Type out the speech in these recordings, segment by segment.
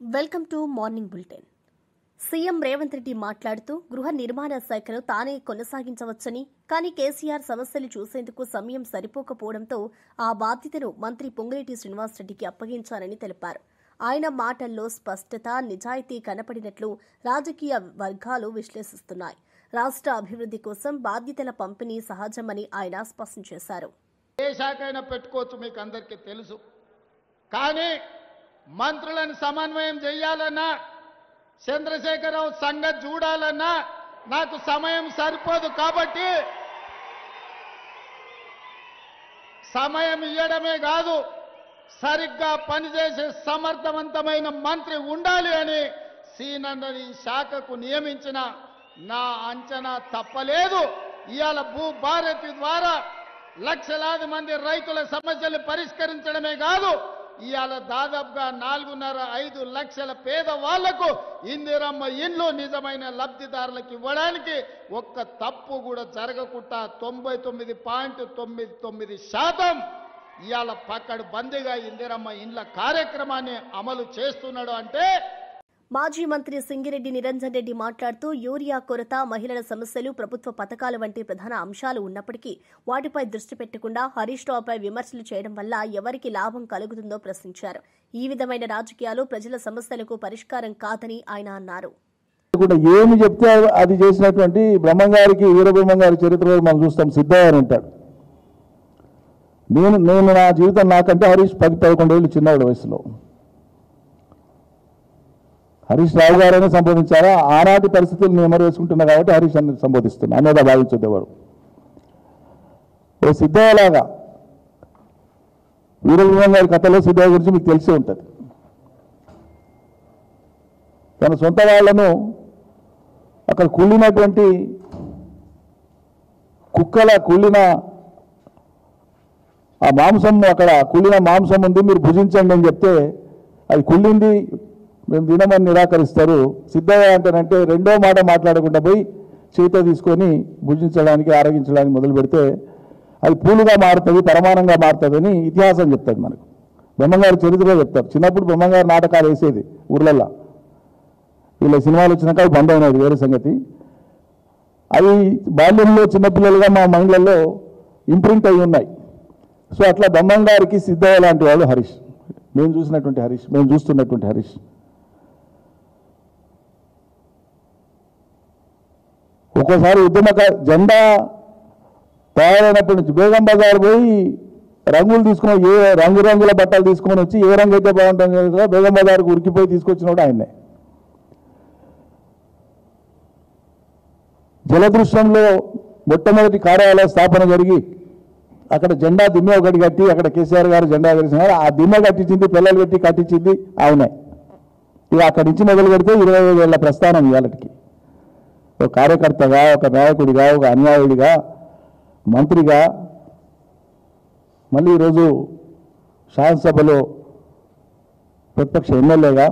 Welcome to morning bulletin. CM Revanth Reddy మాట్లాడుతూ గృహ నిర్మాణ శాఖను తానే కొనసాగించవచ్చని, కానీ కేసీఆర్ సమస్యలు చూసేందుకు సమయం సరిపోకపోవడంతో ఆ బాధ్యతను మంత్రి పొంగులేటి శ్రీనివాసరెడ్డికి అప్పగించారని తెలిపారు. ఆయన మాటల్లో స్పష్టత, నిజాయితీ కనపడినట్లు రాజకీయ వర్గాలు విశ్లేషిస్తున్నాయి. రాష్ట్ర అభివృద్ధి కోసం బాధ్యతల పంపిణీ సహజమని ఆయన స్పష్టం చేశారు. ఏ శాఖైనా పెట్టుకోవచ్చు, మీకు అందరికీ తెలుసు. కానీ మంత్రులను సమన్వయం చేయాలన్నా, చంద్రశేఖరరావు సంగతి చూడాలన్నా నాకు సమయం సరిపోదు. కాబట్టి సమయం ఇవ్వడమే కాదు, సరిగ్గా పనిచేసే సమర్థవంతమైన మంత్రి ఉండాలి అని సీనన్నని శాఖకు నియమించిన నా అంచనా తప్పలేదు. ఇవాళ భూభారతి ద్వారా లక్షలాది మంది రైతుల సమస్యలు పరిష్కరించడమే కాదు, ఇవాళ దాదాపుగా 4.5 లక్షల పేదవాళ్లకు ఇందిరమ్మ ఇండ్లు నిజమైన లబ్ధిదారులకు ఇవ్వడానికి ఒక్క తప్పు కూడా జరగకుండా 99.99% ఇవాళ పక్కడు బందీగా ఇందిరమ్మ ఇండ్ల కార్యక్రమాన్ని అమలు చేస్తున్నాడు. అంటే మాజీ మంత్రి సింగిరెడ్డి నిరంజన్ రెడ్డి మాట్లాడుతూ యూరియా కొరత, మహిళల సమస్యలు, ప్రభుత్వ పథకాలు వంటి ప్రధాన అంశాలు ఉన్నప్పటికీ వాటిపై దృష్టి పెట్టకుండా హరీష్ రావుపై విమర్శలు చేయడం వల్ల ఎవరికి లాభం కలుగుతుందో ప్రశ్నించారు. ఈ విధమైన రాజకీయాలు ప్రజల సమస్యలకు పరిష్కారం కాదని ఆయన అన్నారు. ఏమి చెప్తే అది చేసినటువంటి బ్రహ్మంగారికి, వీరబ్రహ్మంగారి చరిత్రలో మనం చూస్తాం. సిద్ధయ్య అని అంటాడు, నేను నా జీవితం నాకంటే హరీష్ 10-11 ఏళ్ళు చిన్నవాడు వయసులో. హరీష్ రావు గారైనా సంబోధించారా? ఆనాటి పరిస్థితులు నెమరు వేసుకుంటున్నా కాబట్టి హరీష్ అని సంబోధిస్తున్నా అనేదా భావించేవాడు. ఓ సిద్ధయ్యలాగా వీరబ్రహ్మం గారి కథలో సిద్ధయ్య గురించి మీకు తెలిసే ఉంటుంది. తన సొంత వాళ్లను అక్కడ కుళ్ళినటువంటి కుళ్ళిన ఆ మాంసం, అక్కడ కుళ్ళిన మాంసం ఉంది, మీరు భుజించండి అని చెప్తే అది కుళ్ళింది మేము తినమని నిరాకరిస్తారు. సిద్ధయ్య అంటేనంటే రెండో మాట మాట్లాడకుండా పోయి చేత తీసుకొని భుజించడానికి, ఆరగించడానికి మొదలు పెడితే అది పూలుగా మారుతుంది, పరమానంగా మారుతుందని ఇతిహాసం చెప్తుంది మనకు. బ్రహ్మంగారి చరిత్రలో చెప్తారు. చిన్నప్పుడు బ్రహ్మంగారి నాటకాలు వేసేది ఊర్లల్లో. వీళ్ళ సినిమాలు వచ్చినాక అవి బంద్ అయినది వేరే సంగతి. అవి బాల్యంలో చిన్నపిల్లలుగా మా మైండ్లలో ఇంప్రింట్ అయి ఉన్నాయి. సో అట్లా బ్రహ్మంగారికి సిద్ధయ్య లాంటి వాళ్ళు హరీష్, మేము చూసినటువంటి హరీష్, మేము చూస్తున్నటువంటి హరీష్. ఒక్కోసారి జెండా తయారైనప్పటి నుంచి బేగం బజార్ పోయి రంగులు తీసుకుని, ఏ రంగురంగుల బట్టలు తీసుకొని వచ్చి ఏ రంగు అయితే బాగుంటుంది కదా బేగం బజార్కు ఉరికిపోయి తీసుకొచ్చినప్పుడు ఆయన్నే. జలదృశ్యంలో మొట్టమొదటి కార్యాలయ స్థాపన జరిగి అక్కడ జెండా దిమ్మ ఒకటి కట్టి, అక్కడ కేసీఆర్ గారు జెండా ఎగరేసినారు. ఆ దిమ్మ కట్టించింది, పిల్లలు పెట్టి కట్టించింది ఆయనే. ఇక అక్కడి నుంచి మొదలు పెడితే 25 ఏళ్ల ప్రస్థానం ఇవాళకి. ఒక కార్యకర్తగా, ఒక నాయకుడిగా, ఒక అన్యాయుడిగా, మంత్రిగా, మళ్ళీ ఈరోజు శాసనసభలో ప్రతిపక్ష ఎమ్మెల్యేగా,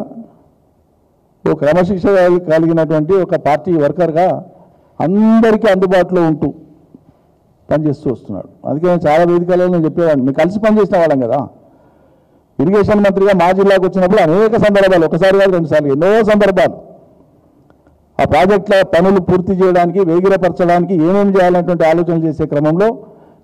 ఒక క్రమశిక్షణ కలిగినటువంటి ఒక పార్టీ వర్కర్గా అందరికీ అందుబాటులో ఉంటూ పనిచేస్తూ వస్తున్నాడు. అందుకే నేను చాలా వేదికలలో నేను చెప్పేవాడిని, మేము కలిసి పనిచేసిన వాళ్ళం కదా. ఇరిగేషన్ మంత్రిగా మా జిల్లాకు వచ్చినప్పుడు అనేక సందర్భాలు, ఒకసారి కాదు 2 సార్లు, ఎన్నో సందర్భాలు ఆ ప్రాజెక్టుల పనులు పూర్తి చేయడానికి, వేగిరపరచడానికి ఏమేమి చేయాలనేటువంటి ఆలోచనలు చేసే క్రమంలో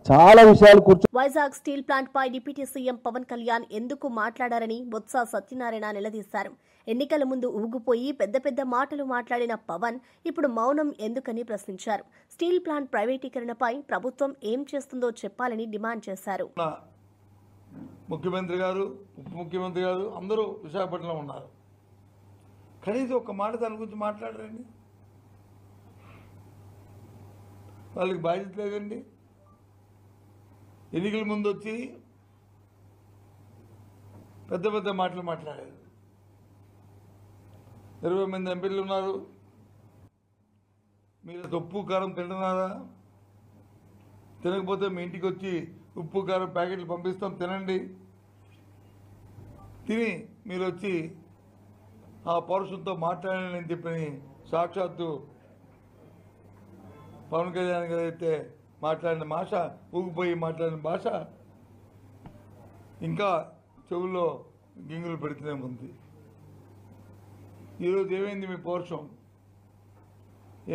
చాలా విషయాలు వైజాగ్ స్టీల్ ప్లాంట్ పై డిప్యూటీ సీఎం పవన్ కళ్యాణ్ ఎందుకు మాట్లాడారని బొత్స సత్యనారాయణ నిలదీశారు. ఎన్నికల ముందు ఊగిపోయి పెద్ద పెద్ద మాటలు మాట్లాడిన పవన్ ఇప్పుడు మౌనం ఎందుకని ప్రశ్నించారు. స్టీల్ ప్లాంట్ ప్రైవేటీకరణపై ప్రభుత్వం ఏం చేస్తుందో చెప్పాలని డిమాండ్ చేశారు. ముఖ్యమంత్రి గారు, ఉప ముఖ్యమంత్రి గారు అందరూ విశాఖపట్నంలో ఉన్నారు. కనీసం ఒక మాట దాని గురించి మాట్లాడరండి. వాళ్ళకి బాధ్యత లేదండి. ఎన్నికల ముందు వచ్చి పెద్ద పెద్ద మాటలు మాట్లాడారు. 20 మంది ఎంపీలు ఉన్నారు. మీరు ఉప్పు కారం తింటున్నారా? తినకపోతే మీ ఇంటికి వచ్చి ఉప్పు కారం ప్యాకెట్లు పంపిస్తాం, తినండి. తిని మీరు వచ్చి ఆ పౌరుషంతో మాట్లాడాలని చెప్పి సాక్షాత్తు పవన్ కళ్యాణ్ గారు అయితే మాట్లాడిన భాష, ఊగిపోయి మాట్లాడిన భాష ఇంకా చెవుల్లో గింగులు పెడుతూనే ఉంది. ఈరోజు ఏమైంది మీ పౌరుషం?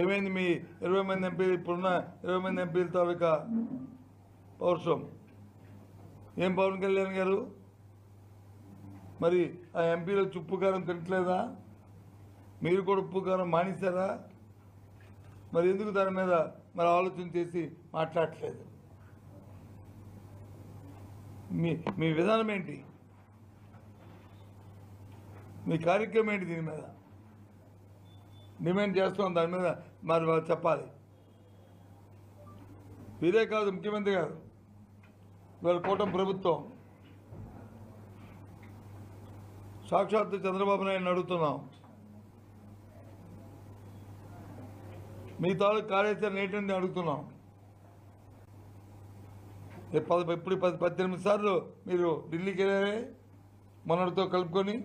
ఏమైంది మీ 20 మంది ఎంపీలు, ఇప్పుడున్న 20 మంది ఎంపీల తాలూకా పౌరుషం? ఏం పవన్ కళ్యాణ్ గారు మరి ఆ ఎంపీలకు ఉప్పు కారం తినట్లేదా? మీరు కూడా ఉప్పు కారం మానేశారా? మరి ఎందుకు దాని మీద మరి ఆలోచన చేసి మాట్లాడట్లేదు? మీ విధానం ఏంటి? మీ కార్యక్రమం ఏంటి? దీని మీద డిమాండ్ చేస్తాం, దాని మీద మరి వాళ్ళు చెప్పాలి. మీరే కాదు, ముఖ్యమంత్రి గారు, ఇవాళ కూటమి ప్రభుత్వం సాక్షాత్తు చంద్రబాబు నాయుడిని అడుగుతున్నాం, మీ తాలూకు కార్యాచరణ ఏంటంటే అడుగుతున్నాం. ఇప్పుడు 18 సార్లు మీరు ఢిల్లీకి వెళ్ళారే మనతో కలుపుకొని.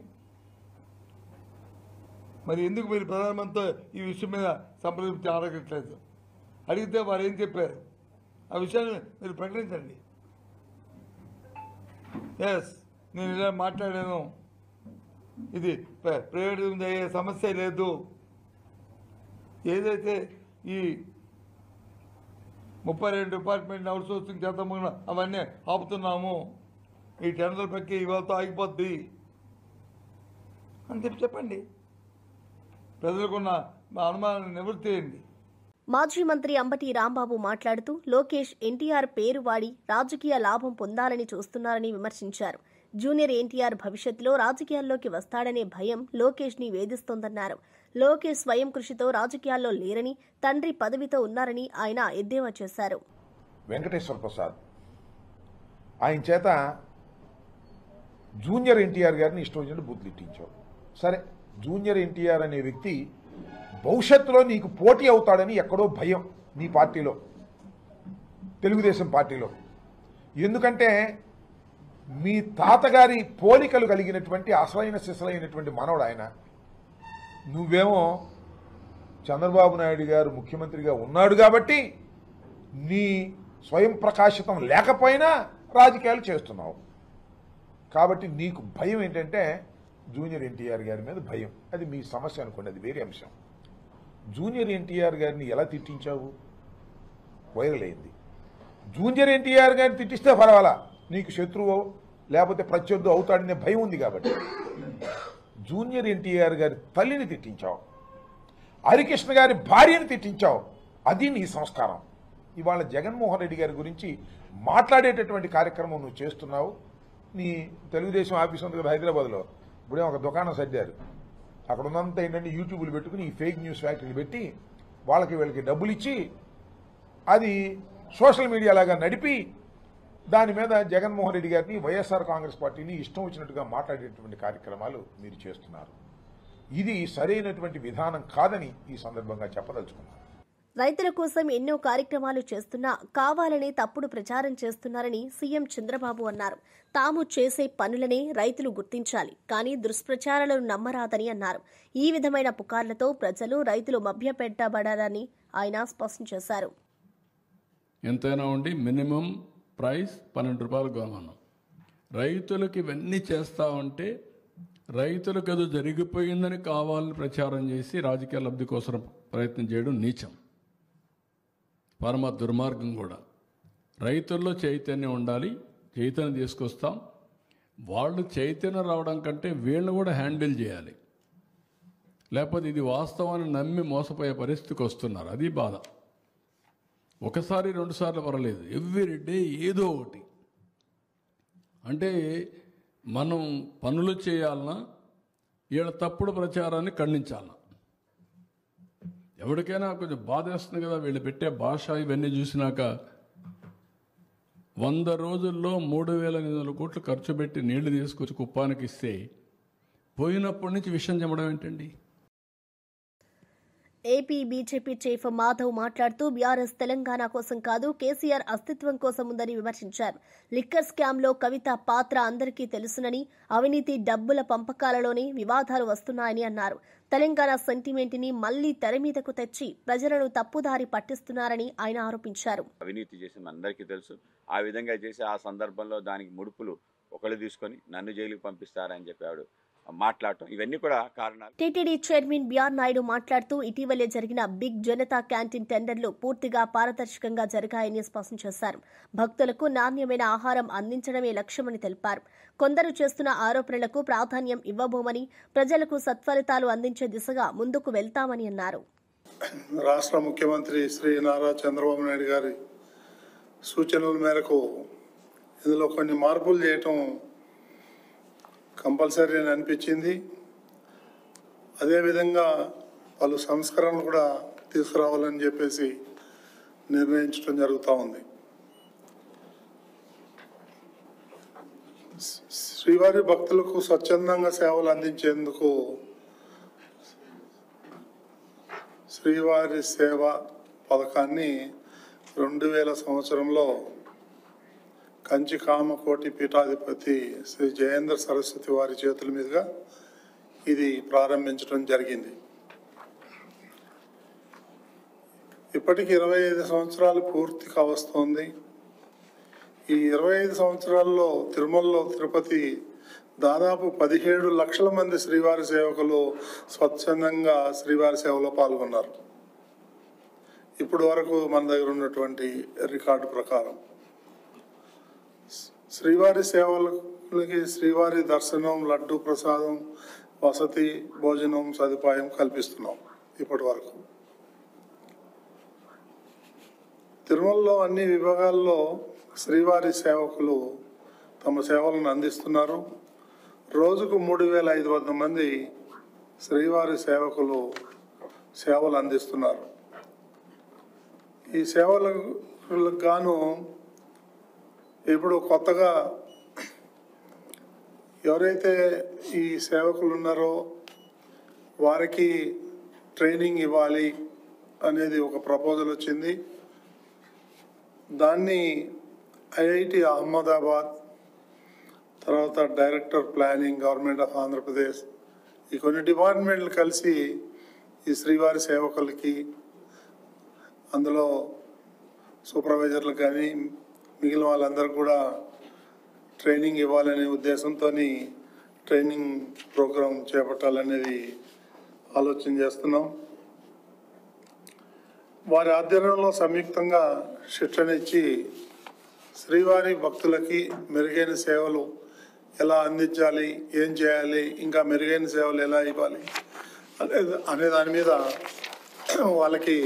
మరి ఎందుకు మీరు ప్రధానమంత్రితో ఈ విషయం మీద సంప్రదించి అడగట్లేదు? అడిగితే వారు ఏం చెప్పారు? ఆ విషయాన్ని మీరు ప్రకటించండి. ఎస్, నేను ఇలా మాట్లాడాను, ఇది ప్రైవేట్ అయ్యే సమస్య లేదు. ఏదైతే ఈ 32 డిపార్ట్మెంట్ అవుట్ సోర్సింగ్ చేద్దాము అవన్నీ ఆపుతున్నాము, ఈ టెండర్ ప్రక్రియ ఇవాళతో ఆగిపోద్ది అని చెప్పండి. ప్రజలకున్న అనుమానాన్ని నివృత్తి చేయండి. మాజీ మంత్రి అంబటి రాంబాబు మాట్లాడుతూ లోకేష్ ఎన్టీఆర్ పేరు వాడి రాజకీయ లాభం పొందాలని చూస్తున్నారని విమర్శించారు. జూనియర్ ఎన్టీఆర్ భవిష్యత్తులో రాజకీయాల్లోకి వస్తాడనే భయం లోకేష్ ని వేధిస్తోందన్నారు. లోకేష్ స్వయం కృషితో రాజకీయాల్లో లేరని, తండ్రి పదవితో ఉన్నారని ఆయన ఎద్దేవా చేశారు. వెంకటేశ్వర ప్రసాద్ ఆయన చేత జూనియర్ ఎన్టీఆర్ గారిని ఇష్టం వచ్చినట్టు బూతులు ఇట్టించావు. సరే, జూనియర్ ఎన్టీఆర్ అనే వ్యక్తి భవిష్యత్తులో నీకు పోటీ అవుతాడని ఎక్కడో భయం నీ పార్టీలో, తెలుగుదేశం పార్టీలో. ఎందుకంటే మీ తాతగారి పోలికలు కలిగినటువంటి అసలైన సిసలైనటువంటి మనవడు ఆయన. నువ్వేమో చంద్రబాబు నాయుడు గారు ముఖ్యమంత్రిగా ఉన్నాడు కాబట్టి నీ స్వయం ప్రకాశితం లేకపోయినా రాజకీయాలు చేస్తున్నావు. కాబట్టి నీకు భయం ఏంటంటే జూనియర్ ఎన్టీఆర్ గారి మీద భయం. అది మీ సమస్య అనుకోండి, అది వేరే అంశం. జూనియర్ ఎన్టీఆర్ గారిని ఎలా తిట్టించావు? వైరల్ అయింది. జూనియర్ ఎన్టీఆర్ గారిని తిట్టిస్తే పర్వాలా, నీకు శత్రువు లేకపోతే ప్రత్యర్థి అవుతాడనే భయం ఉంది కాబట్టి. జూనియర్ ఎన్టీఆర్ గారి తల్లిని తిట్టించావు, హరికృష్ణ గారి భార్యని తిట్టించావు. అది నీ సంస్కారం. ఇవాళ జగన్మోహన్ రెడ్డి గారి గురించి మాట్లాడేటటువంటి కార్యక్రమం నువ్వు చేస్తున్నావు. నీ తెలుగుదేశం ఆఫీస్ ఉంది కదా హైదరాబాద్లో, ఇప్పుడే ఒక దుకాణం సర్దారు. అక్కడ ఉన్నంత ఏంటంటే యూట్యూబ్లు పెట్టుకుని ఈ ఫేక్ న్యూస్ ఫ్యాక్టరీలు పెట్టి వీళ్ళకి డబ్బులు ఇచ్చి అది సోషల్ మీడియా లాగా నడిపి దాని మీద జగన్మోహన్ రెడ్డి గారిని, వైఎస్ఆర్ కాంగ్రెస్ పార్టీని ఇష్టం వచ్చినట్టుగా మాట్లాడేటువంటి కార్యక్రమాలు మీరు చేస్తున్నారు. ఇది సరైనటువంటి విధానం కాదని ఈ సందర్భంగా చెప్పదలుచుకున్నారు. రైతుల కోసం ఎన్నో కార్యక్రమాలు చేస్తున్నా కావాలనే తప్పుడు ప్రచారం చేస్తున్నారని సీఎం చంద్రబాబు అన్నారు. తాము చేసే పనులనే రైతులు గుర్తించాలి, కానీ దుష్ప్రచారాలను నమ్మరాదని అన్నారు. ఈ విధమైన పుకార్లతో ప్రజలు, రైతులు మభ్యపెట్టబడారని ఆయన స్పష్టం చేశారు. ఎంతైనా ఉండి మినిమం ప్రైస్ 12 రూపాయలు కొనమన్నాం. రైతులకు ఇవన్నీ చేస్తా ఉంటే రైతులకు అది జరిగిపోయిందని కావాలని ప్రచారం చేసి రాజకీయ లబ్ధి కోసం ప్రయత్నం చేయడం నీచం, పరమ దుర్మార్గం కూడా. రైతుల్లో చైతన్యం ఉండాలి, చైతన్యం తీసుకొస్తాం. వాళ్ళు చైతన్యం రావడం కంటే వీళ్ళని కూడా హ్యాండిల్ చేయాలి. లేకపోతే ఇది వాస్తవాన్ని నమ్మి మోసపోయే పరిస్థితికి వస్తున్నారు. అది బాధ. ఒకసారి 2 సార్లు పర్వాలేదు, ఎవ్రీ డే ఏదో ఒకటి. అంటే మనం పనులు చేయాలన్నా వీళ్ళ తప్పుడు ప్రచారాన్ని ఖండించాలన్నా. ఎవరికైనా కొంచెం బాధ వేస్తుంది కదా వీళ్ళు పెట్టే భాష. ఇవన్నీ చూసినాక 100 రోజుల్లో 3,800 కోట్లు ఖర్చు పెట్టి నీళ్లు తీసుకొచ్చి కుప్పానికి ఇస్తే పోయినప్పటి నుంచి విషయం చెప్పడం ఏంటండి? ఏపీ బీజేపీ చీఫ్ మాధవ్ మాట్లాడుతూ బీఆర్ఎస్ తెలంగాణ కోసం కాదు, కేసీఆర్ అస్తిత్వం కోసం ఉందని విమర్శించారు. లిక్కర్ స్కామ్లో కవిత పాత్ర అందరికీ తెలుసునని, అవినీతి డబ్బుల పంపకాలలోనే వివాదాలు వస్తున్నాయని అన్నారు. తెలంగాణ సెంటిమెంట్ని మళ్లీ తెర మీదకు తెచ్చి ప్రజలను తప్పుదారి పట్టిస్తున్నారని ఆయన ఆరోపించారు. అవినీతి చేసింది అందరికీ తెలుసు. ఆ విధంగా చేసి ఆ సందర్భంలో దానికి ముడుపులు ఒకళ్ళు తీసుకొని నన్ను జైలుకి పంపిస్తారని చెప్పాడు. మాట్లాడటం ఇవన్నీ కూడా కారణాలు. టీటీడీ చైర్మన్ బిఆర్ నాయుడు మాట్లాడుతూ ఇటీవలే జరిగిన బిగ్ జనతా క్యాంటీన్ టెండర్లు పూర్తిగా పారదర్శకంగా జరిగాయని స్పష్టం చేశారు. భక్తులకు నాణ్యమైన ఆహారం అందించడమే లక్ష్యమని తెలిపారు. కొందరు చేస్తున్న ఆరోపణలకు ప్రాధాన్యం ఇవ్వబోమని, ప్రజలకు సత్ఫలితాలు అందించే దిశగా ముందుకు వెళ్తామని అన్నారు. రాష్ట్ర ముఖ్యమంత్రి శ్రీ నారా చంద్రబాబు నాయుడు గారి సూచనల మేరకు ఇందులో కొన్ని మార్పులు చేయటం కంపల్సరీ అని అనిపించింది. అదేవిధంగా పలు సంస్కరణలు కూడా తీసుకురావాలని చెప్పేసి నిర్ణయించడం జరుగుతూ ఉంది. శ్రీవారి భక్తులకు స్వచ్ఛందంగా సేవలు అందించేందుకు శ్రీవారి సేవ పథకాన్ని 2000 సంవత్సరంలో కంచి కామకోటి పీఠాధిపతి శ్రీ జయేంద్ర సరస్వతి వారి చేతుల మీదుగా ఇది ప్రారంభించడం జరిగింది. ఇప్పటికి 25 సంవత్సరాలు పూర్తి కావస్తోంది. ఈ 25 సంవత్సరాల్లో తిరుమలలో తిరుపతి దాదాపు 17 లక్షల మంది శ్రీవారి సేవకులు స్వచ్ఛందంగా శ్రీవారి సేవలో పాల్గొన్నారు. ఇప్పటి వరకు మన దగ్గర ఉన్నటువంటి రికార్డు ప్రకారం శ్రీవారి సేవలకి శ్రీవారి దర్శనం, లడ్డు ప్రసాదం, వసతి, భోజనం సదుపాయం కల్పిస్తున్నాం. ఇప్పటి వరకు తిరుమలలో అన్ని విభాగాల్లో శ్రీవారి సేవకులు తమ సేవలను అందిస్తున్నారు. రోజుకు 3500 మంది శ్రీవారి సేవకులు సేవలు అందిస్తున్నారు. ఈ సేవలకు గాను ఇప్పుడు కొత్తగా ఎవరైతే ఈ సేవకులు ఉన్నారో వారికి ట్రైనింగ్ ఇవ్వాలి అనేది ఒక ప్రపోజల్ వచ్చింది. దాన్ని ఐఐటి అహ్మదాబాద్, తర్వాత director planning government of Andhra Pradesh, ఈ కొన్ని డిపార్ట్మెంట్లు కలిసి ఈ శ్రీవారి సేవకులకి, అందులో సూపర్వైజర్లకు కానీ మిగిలిన వాళ్ళందరూ కూడా ట్రైనింగ్ ఇవ్వాలనే ఉద్దేశంతో ట్రైనింగ్ ప్రోగ్రాం చేపట్టాలనేది ఆలోచన చేస్తున్నాం. వారి ఆధ్వర్యంలో సంయుక్తంగా శిక్షణ ఇచ్చి శ్రీవారి భక్తులకి మెరుగైన సేవలు ఎలా అందించాలి, ఏం చేయాలి, ఇంకా మెరుగైన సేవలు ఎలా ఇవ్వాలి అనే దాని మీద వాళ్ళకి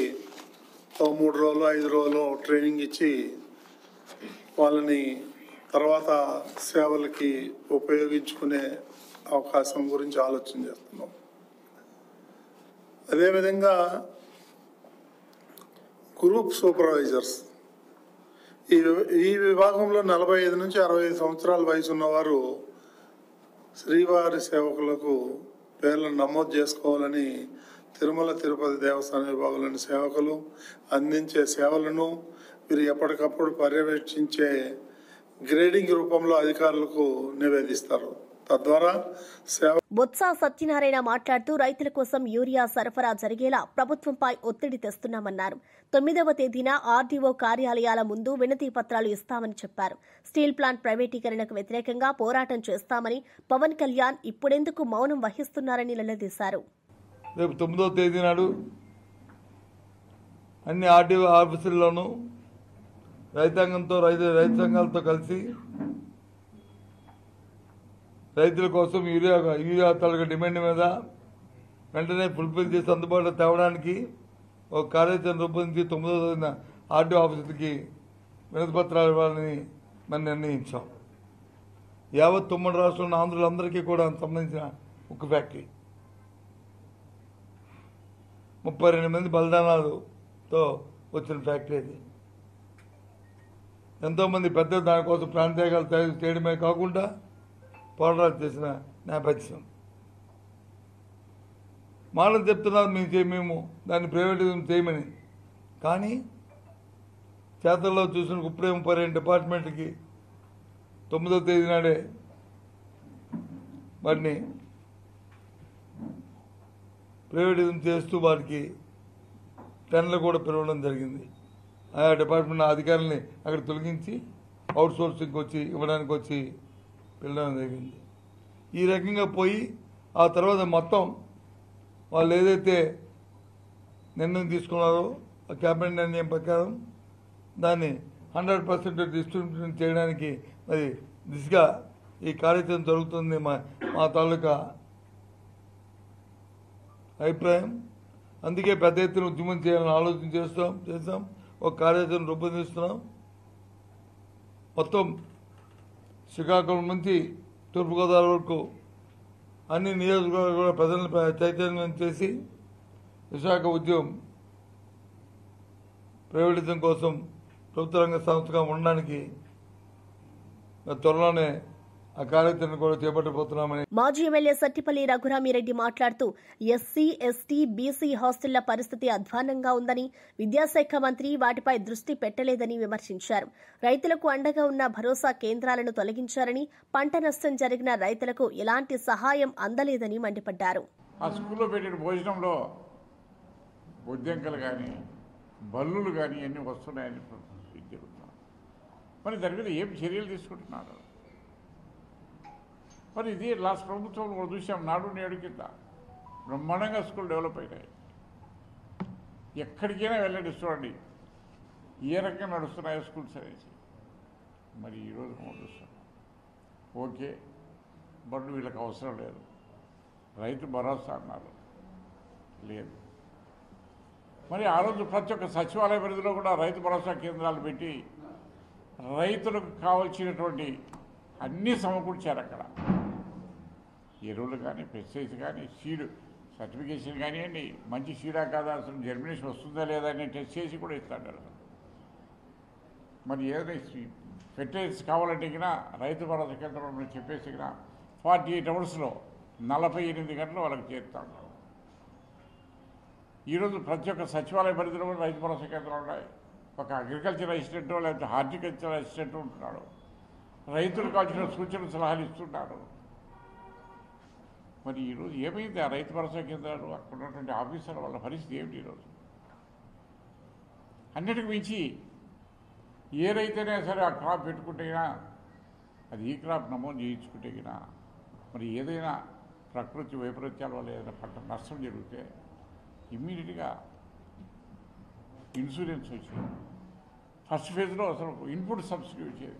3 రోజులు 5 రోజులు ట్రైనింగ్ ఇచ్చి వాళ్ళని తర్వాత సేవలకి ఉపయోగించుకునే అవకాశం గురించి ఆలోచన చేస్తున్నాం. అదేవిధంగా గ్రూప్ సూపర్వైజర్స్ ఈ విభాగంలో 45 నుంచి 65 సంవత్సరాల వయసు ఉన్నవారు శ్రీవారి సేవకులకు పేర్లను నమోదు చేసుకోవాలని తిరుమల తిరుపతి దేవస్థాన విభాగంలోని సేవకులు అందించే సేవలను వీరు ఎప్పటికప్పుడు పర్యవేక్షించే గ్రేడింగ్ రూపంలో అధికారులకు నివేదిస్తారు. తద్వారా బొత్స సత్యనారాయణ మాట్లాడుతూ రైతుల కోసం యూరియా సరఫరా జరిగేలా ప్రభుత్వంపై ఒత్తిడి తెస్తున్నామన్నారు. 9వ తేదీన ఆర్డీఓ కార్యాలయాల ముందు వినతి పత్రాలు ఇస్తామని చెప్పారు. స్టీల్ ప్లాంట్ ప్రైవేటీకరణకు వ్యతిరేకంగా పోరాటం చేస్తామని పవన్ కళ్యాణ్ ఇప్పుడెందుకు మౌనం వహిస్తున్నారని నిలదీశారు. రేపు 9వ తేదీ నాడు అన్ని ఆర్డీఓ ఆఫీసుల్లోనూ రైతాంగంతో రైతు సంఘాలతో కలిసి రైతుల కోసం యూరియా తాలూకా డిమాండ్ మీద వెంటనే ఫుల్ఫిల్ చేసి అందుబాటులో తేవడానికి ఒక కార్యాచరణ రూపొందించి 9వ తేదీన ఆర్డీఓ ఆఫీసులకి వినతి పత్రాలు ఇవ్వాలని మనం నిర్ణయించాం. యావత్ ఉమ్మడి రాష్ట్రంలో ఆంధ్రులందరికీ కూడా సంబంధించిన ఒక ఫ్యాక్టరీ 32 మంది బలిదానాలతో వచ్చిన ఫ్యాక్టరీ అది. ఎంతోమంది పెద్దలు దానికోసం ప్రాంతీయాలు చేయడమే కాకుండా పోరాటాలు చేసిన నేపథ్యం. మాటలు చెప్తున్నారు మేము దాన్ని ప్రైవేటైజేషన్ చేయమని, కానీ చేతల్లో చూసిన ఇప్పుడే 32 డిపార్ట్మెంట్కి 9వ తేదీ నాడే వాటిని ప్రైవేటైజేషన్ చేస్తూ వారికి టెన్లు కూడా పిలవడం జరిగింది. ఆయా డిపార్ట్మెంట్ అధికారులని అక్కడ తొలగించి అవుట్ సోర్సింగ్కి వచ్చి ఇవ్వడానికి వచ్చి పిలవడం జరిగింది. ఈ రకంగా పోయి ఆ తర్వాత మొత్తం వాళ్ళు ఏదైతే నిర్ణయం తీసుకున్నారో ఆ క్యాబినెట్ నిర్ణయం ప్రకారం దాన్ని 100% డిస్ట్రిబ్యూషన్ చేయడానికి మరి దిశగా ఈ కార్యక్రమం జరుగుతుంది. మా తాలూకా అభిప్రాయం. అందుకే పెద్ద ఎత్తున ఉద్యమం చేయాలని ఆలోచన చేస్తాం. ఒక కార్యాచరణ రూపొందిస్తున్నాం. మొత్తం శ్రీకాకుళం నుంచి తూర్పుగోదావరి వరకు అన్ని నియోజకవర్గాలు కూడా ప్రజలను చైతన్యం చేసి విశాఖ ఉద్యమం ప్రైవేటిజం కోసం ప్రభుత్వ రంగ సంస్థగా ఉండడానికి త్వరలోనే ఆ కార్యాచరణ కూడా చేపట్టబోతున్నామని మాజీ ఎమ్మెల్యే సట్టిపల్లి రఘురామిరెడ్డి మాట్లాడుతూ ఎస్సీ, ఎస్టీ, బీసీ హాస్టళ్ల పరిస్థితి అధ్వాన్నంగా ఉందని, విద్యాశాఖ మంత్రి వాటిపై దృష్టి పెట్టలేదని విమర్శించారు. రైతులకు అండగా ఉన్న భరోసా కేంద్రాలను తొలగించారని, పంట నష్టం జరిగిన రైతులకు ఎలాంటి సహాయం అందలేదని మండిపడ్డారు. ఆ స్కూల్లో పెట్టిన భోజనంలో బొద్దింకలు కానీ బల్లులు కానీ అన్నీ వస్తున్నాయని జరుగుతున్నాయి. మరి దాని మీద ఏం చర్యలు తీసుకుంటున్నారు? మరి ఇది లాస్ట్ ప్రభుత్వంలో కూడా చూసాం. నాడు నేడు కింద బ్రహ్మాండంగా స్కూల్ డెవలప్ అయినాయి. ఎక్కడికైనా వెళ్ళండి చూడండి ఏ రకంగా నడుస్తున్నాయో స్కూల్స్ అనేసి. మరి ఈరోజు చూస్తాం ఓకే బట్ వీళ్ళకి అవసరం లేదు. రైతు భరోసా అన్నారు, లేదు. మరి ఆ రోజు ప్రతి ఒక్క సచివాలయ పరిధిలో కూడా రైతు భరోసా కేంద్రాలు పెట్టి రైతులకు కావాల్సినటువంటి అన్నీ సమకూర్చారు. అక్కడ ఎరువులు కానీ, పెస్టిసైడ్స్ కానీ, సీడ్ సర్టిఫికేషన్ కానివ్వండి, మంచి సీడా కాదా, అసలు జర్మినేషన్ వస్తుందా లేదా అని టెస్ట్ చేసి కూడా ఇస్తాడు. మరి ఏదైనా ఫెర్టిలైజర్స్ కావాలంటే ఇక రైతు భరోసా కేంద్రంలో చెప్పేసి 48 అవర్స్లో 48 గంటలు వాళ్ళకి చేరుతాడు. ఈరోజు ప్రతి ఒక్క సచివాలయ పరిధిలో కూడా రైతు భరోసా కేంద్రాలు ఉన్నాయి. ఒక అగ్రికల్చర్ అసిస్టెంట్ లేకపోతే హార్టికల్చర్ అసిస్టెంట్ ఉంటున్నాడు. రైతులకు కావాల్సిన సూచనలు సలహాలు ఇస్తున్నారు. మరి ఈరోజు ఏమైంది ఆ రైతు భరోసా కేంద్రాలు, అక్కడ ఉన్నటువంటి ఆఫీసర్ల వాళ్ళ పరిస్థితి ఏమిటి? ఈరోజు అన్నిటికి మించి ఏ రైతైనా సరే ఆ క్రాప్ పెట్టుకుంటేనా అది ఈ క్రాప్ నమోదు చేయించుకుంటేనా మరి ఏదైనా ప్రకృతి వైపరీత్యాల వల్ల ఏదైనా పంట నష్టం జరిగితే ఇమ్మీడియట్గా ఇన్సూరెన్స్ వచ్చేది. ఫస్ట్ ఫేజ్లో అసలు ఇన్పుట్ సబ్సిడీ వచ్చేది.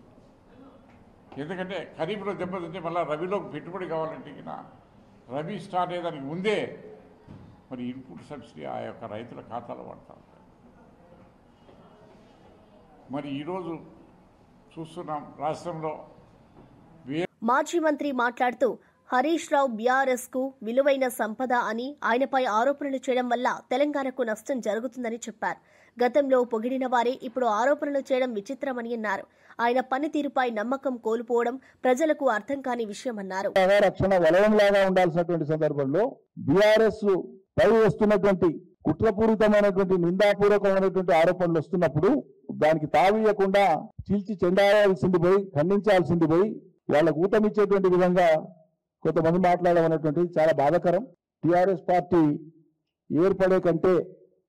ఎందుకంటే ఖరీఫ్లో దెబ్బతింటే మళ్ళీ రబీలోకి పెట్టుబడి కావాలంటే రబీ స్టార్ట్ అయ్యేదానికి ముందే మరి ఇన్పుట్ సబ్సిడీ ఆ యొక్క రైతుల ఖాతాలో పడతా ఉంటాయి. మరి ఈరోజు చూస్తున్నాం రాష్ట్రంలో మాజీ మంత్రి మాట్లాడుతూ హరీష్ రావు బీఆర్ఎస్ కు విలువైన సంపద అని, ఆయనపై ఆరోపణలు చేయడం వల్ల తెలంగాణకు నష్టం జరుగుతుందని చెప్పారు. గతంలో పొగిడిన వారే ఇప్పుడు ఆరోపణలు చేయడం విచిత్రమని అన్నారు. ఆయన పనితీరుపై నమ్మకం కోల్పోవడం ప్రజలకు అర్థం కాని విషయమన్నారు. రక్షణ వలయంలాగా ఉండాల్సినటువంటి సందర్భంలో బీఆర్ఎస్ పై వస్తున్నటువంటి కుట్రపూరితమైనటువంటి నిందాపూర్వకమైనటువంటి ఆరోపణలు వస్తున్నప్పుడు దానికి తావీయకుండా చీల్చి చెండాల్సింది పోయి, ఖండించాల్సింది పోయి, వాళ్ళకు ఊతమిచ్చేటువంటి విధంగా కొంతమంది మాట్లాడడం అనేటువంటిది చాలా బాధాకరం. టీఆర్ఎస్ పార్టీ ఏర్పడే కంటే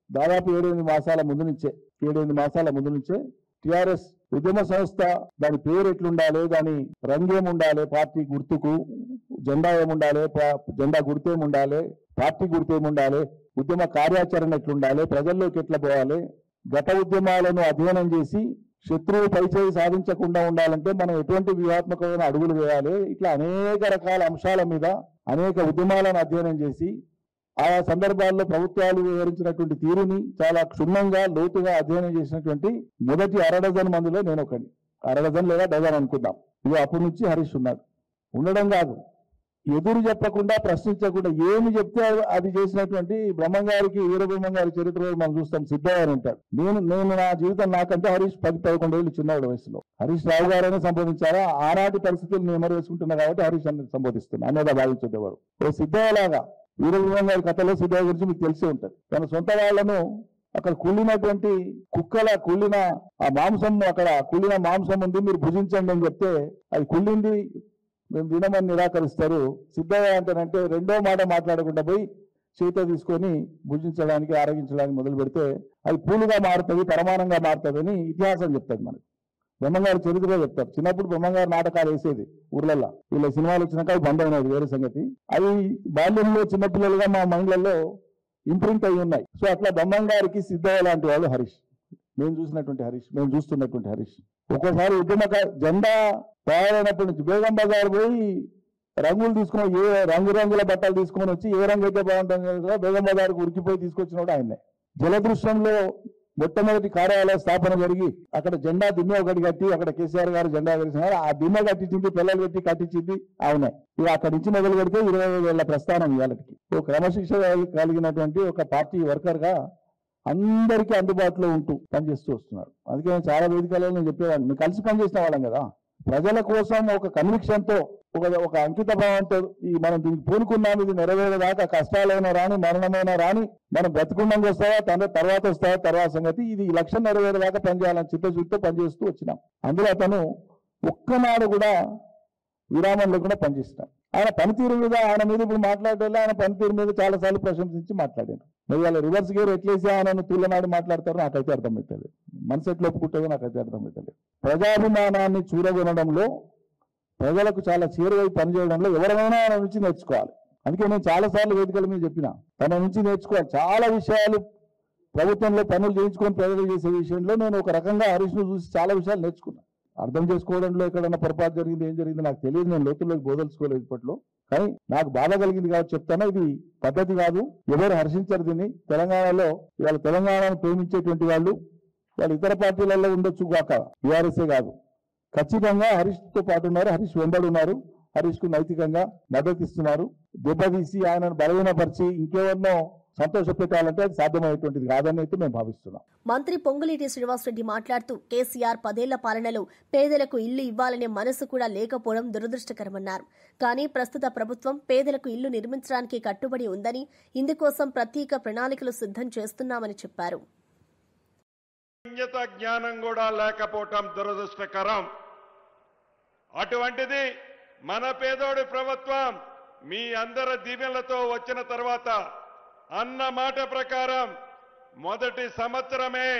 దాదాపు 7-8 మాసాల ముందు నుంచే టీఆర్ఎస్ ఉద్యమ సంస్థ దాని పేరు ఎట్లుండాలి, దాని రంగేముండాలి, పార్టీ గుర్తుకు జెండా ఏముండాలి, జెండా గుర్తేముండాలి, పార్టీ గుర్తేముండాలి, ఉద్యమ కార్యాచరణ ఎట్లుండాలి, ప్రజల్లోకి ఎట్లా పోవాలి, గత ఉద్యమాలను అధ్యయనం చేసి శత్రువు పైచేయి సాధించకుండా ఉండాలంటే మనం ఎటువంటి వ్యూహాత్మకమైన అడుగులు వేయాలి, ఇట్లా అనేక రకాల అంశాల మీద అనేక ఉద్యమాలను అధ్యయనం చేసి ఆయా సందర్భాల్లో ప్రభుత్వాలు వివరించినటువంటి తీరుని చాలా క్షుణ్ణంగా లోతుగా అధ్యయనం చేసినటువంటి మొదటి 1/2 మందిలో నేను ఒకటి. 1/2 లేదా డజన్ అనుకుందాం. ఇక అప్పటి నుంచి హరీష్ ఉండడం కాదు, ఎదురు చెప్పకుండా ప్రశ్నించకుండా ఏమి చెప్తే అది చేసినటువంటి బ్రహ్మంగారికి, వీరబ్రహ్మంగారి చరిత్రలో మనం చూస్తాం. సిద్ధయ్య అని ఉంటాడు. నేను నా జీవితం నాకంటే హరీష్ 10-11 ఏళ్ళు చిన్నవాడు వయసులో. హరీష్ రావు గారైనా సంబోధించారా? ఆనాటి పరిస్థితులు నేను వేసుకుంటున్నా కాబట్టి హరీష్ అని సంబోధిస్తున్నా అనేదా భావించేవారు. ఓ సిద్ధయ్య లాగా వీరబ్రహ్మంగారి కథలో సిద్ధయ్య గురించి మీకు తెలిసే ఉంటుంది. తన సొంత వాళ్లను అక్కడ కుళ్ళినటువంటి కుళ్ళిన ఆ మాంసం, అక్కడ కుళ్ళిన మాంసం ఉంది మీరు భుజించండి అని చెప్తే అది కుళ్ళింది మేము తినమని నిరాకరిస్తారు. సిద్ధయ్య అంటేనంటే రెండో మాట మాట్లాడకుండా పోయి చేత తీసుకొని భుజించడానికి, ఆరగించడానికి మొదలు పెడితే అది పూలుగా మారుతుంది, పరమాణంగా మారుతుంది అని ఇతిహాసం చెప్తుంది మనకి. బ్రహ్మంగారు చరిత్రలో చెప్తారు. చిన్నప్పుడు బ్రహ్మంగారు నాటకాలు వేసేది ఊర్లల్లో. వీళ్ళ సినిమాలు వచ్చినాక అవి బంద్ అయినది వేరే సంగతి. అవి బాల్యంలో చిన్నపిల్లలుగా మా మైండ్లలో ఇంప్రింట్ అయి ఉన్నాయి. సో అట్లా బ్రహ్మంగారికి సిద్ధయ్య లాంటి వాళ్ళు హరీష్, మేము చూసినటువంటి హరీష్, మేము చూస్తున్నటువంటి హరీష్. ఒక్కోసారి ఉద్యమక జెండా తయారైనప్పటి నుంచి బేగం బజార్ పోయి రంగులు తీసుకుని రంగురంగుల బట్టలు తీసుకొని వచ్చి ఏ రంగు అయితే బాగుంటుంది కదా బేగం బజార్కు ఉరికిపోయి తీసుకొచ్చినప్పుడు ఆయన్నే. జలదృశ్యంలో మొట్టమొదటి కార్యాలయ స్థాపన జరిగి అక్కడ జెండా దిమ్మె ఒకటి కట్టి అక్కడ కేసీఆర్ గారు జెండా కలిసినారు. ఆ దిమ్మె కట్టించింది, పిల్లలు పెట్టి కట్టించింది అవునే. ఇక అక్కడి నుంచి మొదలు పెడితే 25 ఏళ్ల ప్రస్థానం ఇవాళకి. ఓ క్రమశిక్షణ కలిగినటువంటి ఒక పార్టీ వర్కర్ గా అందరికీ అందుబాటులో ఉంటూ పనిచేస్తూ వస్తున్నాడు. అందుకే నేను చాలా వేదికలలో నేను చెప్పేవాడిని, మేము కలిసి పనిచేసిన వాళ్ళం కదా. ప్రజల కోసం ఒక కన్విక్షన్ తో ఒక అంకిత భావంతో మనం దీనికి పూనుకున్నాం, ఇది నెరవేరేదాకా కష్టాలైనా రాని మరణమైనా రాని మనం బ్రతికుండంగా వస్తావా తర్వాత వస్తావా తర్వాత సంగతి, ఇది ఈ లక్ష్యం నెరవేరేదాకా పనిచేయాలని చిత్తశుద్ధితో పనిచేస్తూ వచ్చినాం. అందులో అతను ఒక్కనాడు కూడా విరామం లేకుండా పనిచేస్తున్నాడు. ఆయన పనితీరు మీద ఇప్పుడు మాట్లాడేలా ఆయన పనితీరు మీద చాలాసార్లు ప్రశంసించి మాట్లాడారు. మరి వాళ్ళ రివర్స్ గేర్ ఎట్లేసి ఆయనను తూలనాడు మాట్లాడతారో నాకైతే అర్థమవుతుంది. మనసు ఎట్లా ఒప్పుకుంటుందో నాకైతే అర్థమవుతుంది. ప్రజాభిమానాన్ని చూరగొనడంలో, ప్రజలకు చాలా చేరువై పనిచేయడంలో ఎవరైనా ఆయన నుంచి నేర్చుకోవాలి. అందుకే నేను చాలాసార్లు వేదికల మీద చెప్పిన, తన నుంచి నేర్చుకోవాలి. చాలా విషయాలు ప్రభుత్వంలో పనులు చేయించుకొని ప్రజలు చేసే విషయంలో నేను ఒక రకంగా హరీష్ను చూసి చాలా విషయాలు నేర్చుకున్నాను. అర్థం చేసుకోవడంలో ఎక్కడన్నా పొరపాటు జరిగింది, ఏం జరిగింది నాకు తెలియదు. నేను లోతుల్లోకి బోధలుసుకోలేదు ఇప్పట్లో. కానీ నాకు బాధ కలిగింది కాబట్టి చెప్తాను, ఇది పద్ధతి కాదు. ఎవరు హర్షించరు దీన్ని. తెలంగాణలో ఇవాళ తెలంగాణను ప్రేమించేటువంటి వాళ్ళు ఇతర పార్టీలలో ఉండొచ్చు కాక, టీఆర్ఎస్ఏ కాదు, ఖచ్చితంగా హరీష్తో పాటు ఉన్నారు, హరీష్ వెంబడి ఉన్నారు, హరీష్ కు నైతికంగా మద్దతు ఇస్తున్నారు. దెబ్బతీసి ఆయనను బలహీనపరిచి ఇంకెవరినో సంతోష పెట్టాలంటే అది సాధ్యమయ్యేటువంటిది కాదని అయితే మేము భావిస్తున్నాం. మంత్రి పొంగులేటి శ్రీనివాసరెడ్డి మాట్లాడుతూ కేసీఆర్ 10 ఏళ్ల పాలనలో పేదలకు ఇల్లు ఇవ్వాలనే మనసు కూడా లేకపోవడం దురదృష్టకరమన్నారు. కానీ ప్రస్తుత ప్రభుత్వం పేదలకు ఇల్లు నిర్మించడానికి కట్టుబడి ఉందని, ఇందుకోసం ప్రత్యేక ప్రణాళికలు సిద్ధం చేస్తున్నామని చెప్పారు. జ్ఞానం కూడా లేకపోవటం దురదృష్టకరం. అటువంటిది మన పేదోడి ప్రభుత్వం మీ అందరి దీవెనలతో వచ్చిన తర్వాత అన్న మాట ప్రకారం మొదటి సంవత్సరమే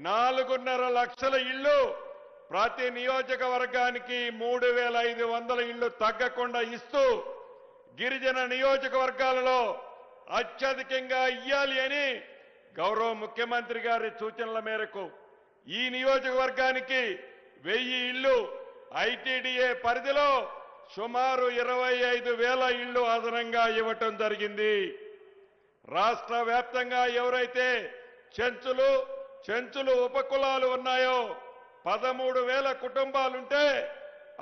4.5 లక్షల ఇళ్లు ప్రతి నియోజకవర్గానికి 3,500 ఇళ్లు తగ్గకుండా ఇస్తూ గిరిజన నియోజకవర్గాలలో అత్యధికంగా ఇయ్యాలి అని గౌరవ ముఖ్యమంత్రి గారి సూచనల మేరకు ఈ నియోజకవర్గానికి 1000 ఇళ్లు, ఐటీడీఏ పరిధిలో సుమారు 25,000 ఇళ్లు అదనంగా ఇవ్వటం జరిగింది. రాష్ట్ర వ్యాప్తంగా ఎవరైతే చెంచులు ఉపకులాలు ఉన్నాయో 13,000 కుటుంబాలుంటే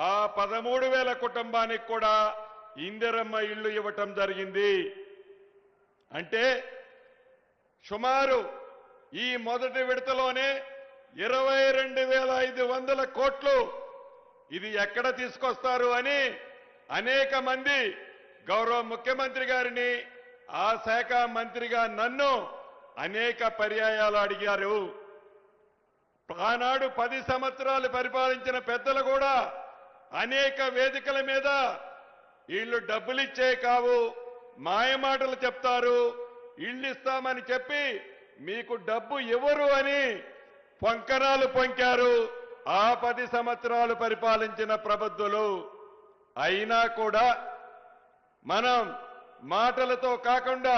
ఆ 13,000 కుటుంబానికి కూడా ఇందిరమ్మ ఇళ్లు ఇవ్వటం జరిగింది. అంటే సుమారు ఈ మొదటి విడతలోనే 22,500 కోట్లు ఇది ఎక్కడ తీసుకొస్తారు అని అనేక మంది గౌరవ ముఖ్యమంత్రి గారిని, ఆ శాఖ మంత్రిగా నన్ను అనేక పర్యాయాలు అడిగారు. ఆనాడు 10 సంవత్సరాలు పరిపాలించిన పెద్దలు కూడా అనేక వేదికల మీద వీళ్ళు డబ్బులిచ్చే కావు, మాయమాటలు చెప్తారు, ఇళ్ళు ఇస్తామని చెప్పి మీకు డబ్బు ఎవరు అని పొంకనాలు పొంకారు ఆ 10 సంవత్సరాలు పరిపాలించిన ప్రబుద్ధులు. అయినా కూడా మనం మాటలతో కాకుండా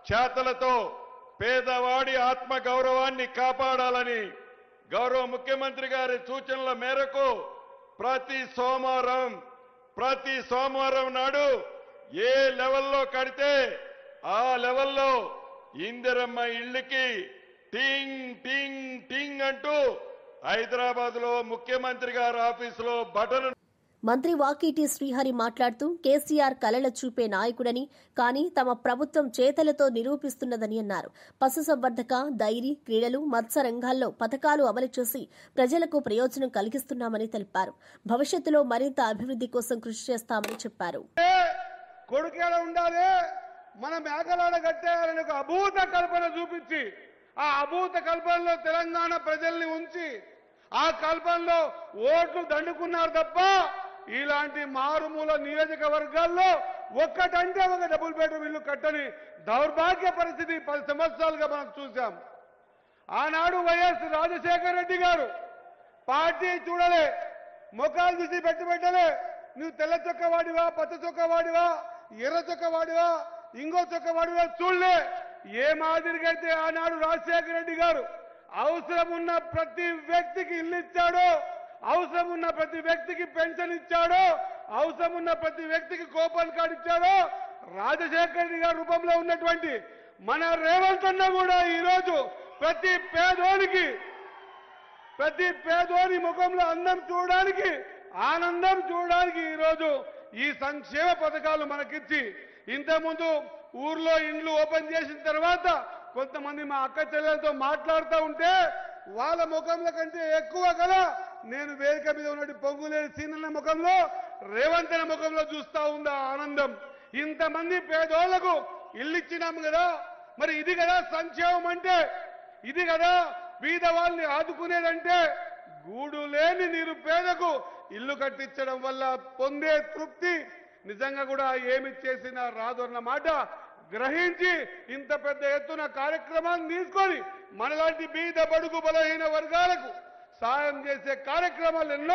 చేతలతో పేదవాడి ఆత్మ గౌరవాన్ని కాపాడాలని గౌరవ ముఖ్యమంత్రి గారి సూచనల మేరకు ప్రతి సోమవారం నాడు ఏ లెవెల్లో కడితే ఆ లెవెల్లో ఇందిరమ్మ ఇళ్ళకి టింగ్ టింగ్ టింగ్ అంటూ హైదరాబాద్ లో ముఖ్యమంత్రి గారి ఆఫీసులో బటన్. మంత్రి వాకీటి శ్రీహరి మాట్లాడుతూ కేసీఆర్ కలల చూపే నాయకుడని, కానీ తమ ప్రభుత్వం చేతలతో నిరూపిస్తున్నదని అన్నారు. పశుసంవర్ధక, డైరీ, క్రీడలు, మత్స్య రంగాల్లో పథకాలు అమలు చేసి ప్రజలకు ప్రయోజనం కలిగిస్తున్నామని తెలిపారు. భవిష్యత్తులో మరింత అభివృద్ధి కోసం కృషి చేస్తామని చెప్పారు. కొడుకేడ ఉండాలి, మన మేకలాడ కట్టేయాలని ఒక అభూత కల్పన చూపించి ఆ అభూత కల్పనలో తెలంగాణ ప్రజల్ని ఉంచి ఆ కల్పనలో ఓట్లు దండుకున్నారు తప్ప ఇలాంటి మారుమూల నియోజకవర్గాల్లో ఒక్కటంటే ఒక డబుల్ బెడ్రూమ్ ఇల్లు కట్టని దౌర్భాగ్య పరిస్థితి 10 సంవత్సరాలుగా మనం చూశాం. ఆనాడు వైఎస్ రాజశేఖర రెడ్డి గారు పార్టీ చూడలే, ముఖాలు చూసి పెట్టలే. నువ్వు తెల్ల చొక్క వాడివా, పచ్చ చొక్క వాడివా, ఎర్ర చొక్క వాడివా, ఇంకో చొక్క వాడివా చూడలే. ఏ మాదిరిగా అయితే ఆనాడు రాజశేఖర రెడ్డి గారు అవసరం ఉన్న ప్రతి వ్యక్తికి ఇల్లు ఇచ్చాడో, అవసరం ఉన్న ప్రతి వ్యక్తికి పెన్షన్ ఇచ్చాడో, అవసరం ఉన్న ప్రతి వ్యక్తికి కూపన్ కార్డు ఇచ్చాడో, రాజశేఖర రెడ్డి గారి రూపంలో ఉన్నటువంటి మన రేవంత్ అన్న కూడా ఈరోజు ప్రతి పేదోని ముఖంలో అందం చూడడానికి, ఆనందం చూడడానికి ఈరోజు ఈ సంక్షేమ పథకాలు మనకిచ్చి, ఇంతకుముందు ఊర్లో ఇండ్లు ఓపెన్ చేసిన తర్వాత కొంతమంది మా అక్క చెల్లెలతో మాట్లాడుతూ ఉంటే వాళ్ళ ముఖంలో కంటే ఎక్కువ కదా నేను వేదిక మీద ఉన్నట్టు పొంగులేని సీనన్న ముఖంలో, రేవంత్ అన్న ముఖంలో చూస్తా ఉందా ఆనందం. ఇంతమంది పేదోళ్లకు ఇల్లు ఇచ్చినాము కదా, మరి ఇది కదా సంక్షేమం అంటే, ఇది కదా బీద వాళ్ళని ఆదుకునేదంటే. గూడు లేని నిరుపేదకు ఇల్లు కట్టించడం వల్ల పొందే తృప్తి నిజంగా కూడా ఏమి చేసినా రాదు అన్న మాట గ్రహించి ఇంత పెద్ద ఎత్తున కార్యక్రమాన్ని తీసుకొని మనలాంటి బీద బడుగు బలహీన వర్గాలకు సాయం చేసే కార్యక్రమాలు ఎన్నో